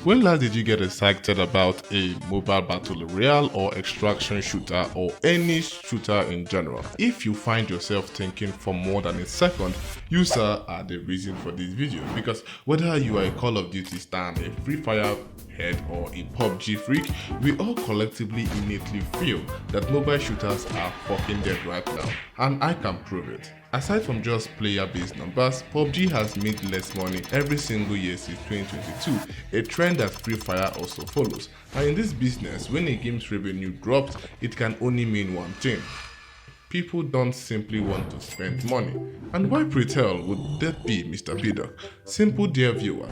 When last did you get excited about a mobile battle royale or extraction shooter or any shooter in general? If you find yourself thinking for more than a second, you sir are the reason for this video, because whether you are a Call of Duty stan, a Free Fire head or a PUBG freak, we all collectively innately feel that mobile shooters are fucking dead right now, and I can prove it. Aside from just player-based numbers, PUBG has made less money every single year since 2022, a trend that Free Fire also follows. And in this business, when a game's revenue drops, it can only mean one thing: people don't simply want to spend money. And why pretell would that be, Mr. Bidoc? Simple, dear viewer,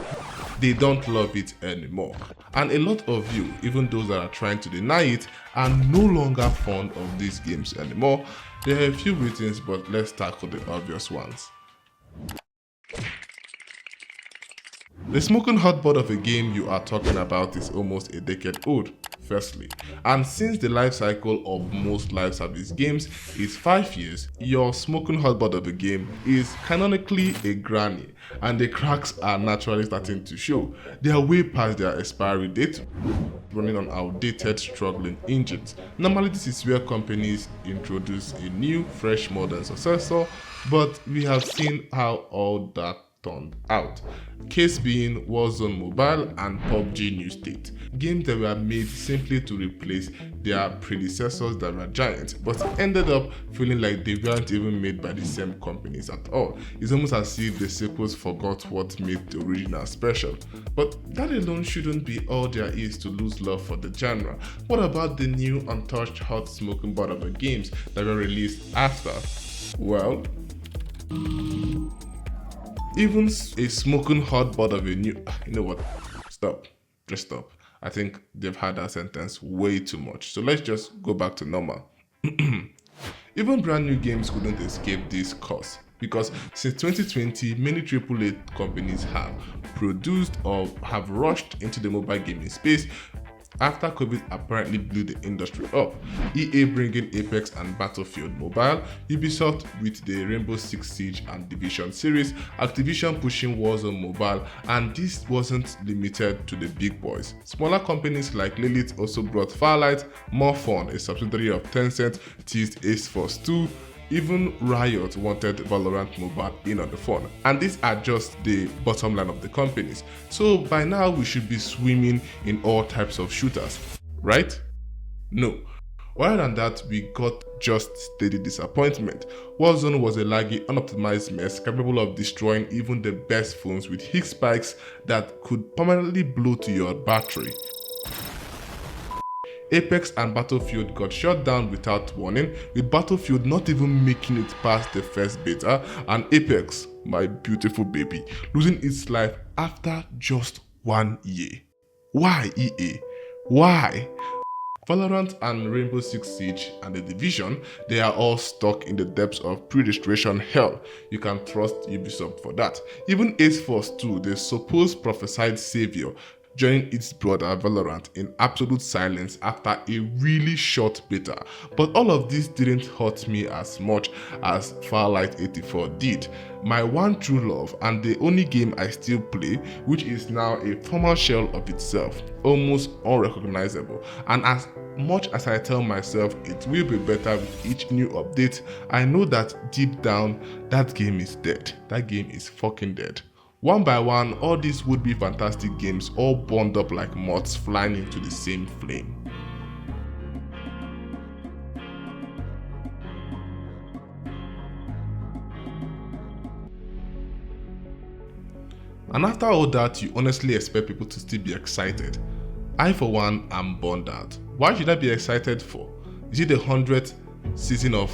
they don't love it anymore. And a lot of you, even those that are trying to deny it, are no longer fond of these games anymore. There are a few reasons, but let's tackle the obvious ones. The smoking hotboard of a game you are talking about is almost a decade old, firstly. And since the life cycle of most live service games is 5 years, your smoking hotboard of a game is canonically a granny, and the cracks are naturally starting to show. They are way past their expiry date, running on outdated, struggling engines. Normally this is where companies introduce a new, fresh, modern successor, but we have seen how all that turned out. Case being Warzone Mobile and PUBG New State, games that were made simply to replace their predecessors that were giants, but ended up feeling like they weren't even made by the same companies at all. It's almost as if the sequels forgot what made the original special. But that alone shouldn't be all there is to lose love for the genre. What about the new untouched hot smoking butt of the games that were released after? Well, even a smoking hot butt of a new... You know what? Stop. Just stop. I think they've had that sentence way too much. So let's just go back to normal. Even brand new games couldn't escape this curse, because since 2020, many AAA companies have produced or have rushed into the mobile gaming space after COVID apparently blew the industry up. EA bringing Apex and Battlefield Mobile, Ubisoft with the Rainbow Six Siege and Division series, Activision pushing Warzone Mobile, and this wasn't limited to the big boys. Smaller companies like Lilith also brought Firelight, More Fun, a subsidiary of Tencent, teased Ace Force 2, even Riot wanted Valorant Mobile in on the phone. And these are just the bottom line of the companies. So by now we should be swimming in all types of shooters, right? No. Rather than that, we got just steady disappointment. Warzone was a laggy, unoptimized mess capable of destroying even the best phones with heat spikes that could permanently blow to your battery. Apex and Battlefield got shut down without warning, with Battlefield not even making it past the first beta, and Apex, my beautiful baby, losing its life after just 1 year. Why, EA? Why? Valorant and Rainbow Six Siege and The Division, they are all stuck in the depths of pre-registration hell. You can trust Ubisoft for that. Even Ace Force 2, the supposed prophesied savior, joining its brother Valorant in absolute silence after a really short beta. But all of this didn't hurt me as much as Firelight 84 did. My one true love and the only game I still play, which is now a formal shell of itself, almost unrecognizable. And as much as I tell myself it will be better with each new update, I know that deep down, that game is dead. That game is fucking dead. One by one, all these would-be fantastic games all burned up like moths flying into the same flame. And after all that, you honestly expect people to still be excited. I for one am burned out. Why should I be excited for? Is it the 100th season of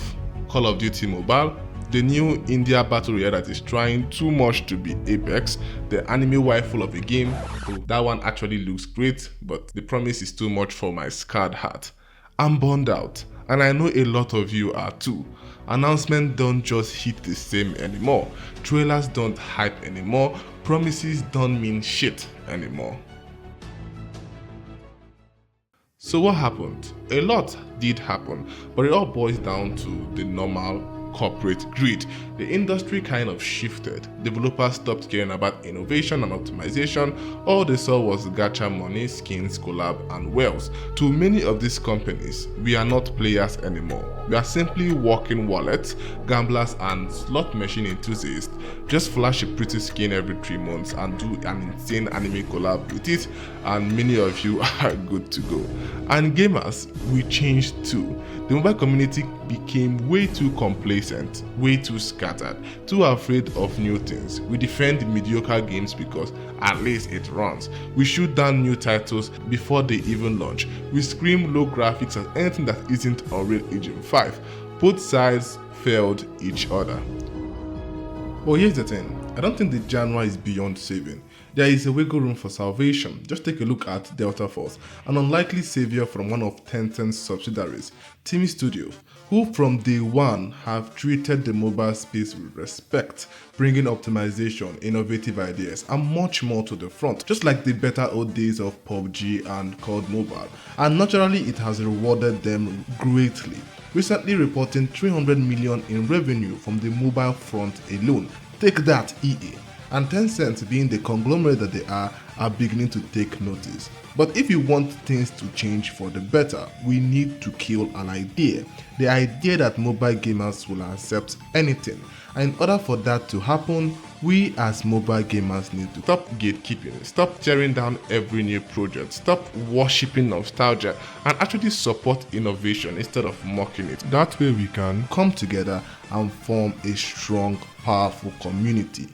Call of Duty Mobile? The new India battle royale that is trying too much to be Apex, the anime waifu of a game? Oh, that one actually looks great, but the promise is too much for my scarred heart. I'm burned out, and I know a lot of you are too. Announcements don't just hit the same anymore. Trailers don't hype anymore. Promises don't mean shit anymore. So what happened? A lot did happen, but it all boils down to the normal corporate greed. The industry kind of shifted. Developers stopped caring about innovation and optimization. All they saw was gacha money, skins, collab, and wells. To many of these companies, we are not players anymore. We are simply walking wallets, gamblers, and slot machine enthusiasts. Just flash a pretty skin every 3 months and do an insane anime collab with it, and many of you are good to go. And gamers, we changed too. The mobile community became way too complacent, way too scattered, too afraid of new things. We defend mediocre games because at least it runs. We shoot down new titles before they even launch. We scream low graphics at anything that isn't Unreal Engine 5. Both sides failed each other. But here's the thing, I don't think the genre is beyond saving. There is a wiggle room for salvation. Just take a look at Delta Force, an unlikely savior from one of Tencent's subsidiaries, Team Studios, who from day one have treated the mobile space with respect, bringing optimization, innovative ideas, and much more to the front, just like the better old days of PUBG and COD Mobile. And naturally, it has rewarded them greatly, recently reporting 300 million in revenue from the mobile front alone. Take that, EA. And Tencent, being the conglomerate that they are beginning to take notice. But if you want things to change for the better, we need to kill an idea. The idea that mobile gamers will accept anything. And in order for that to happen, we as mobile gamers need to stop gatekeeping, stop tearing down every new project, stop worshipping nostalgia, and actually support innovation instead of mocking it. That way we can come together and form a strong, powerful community.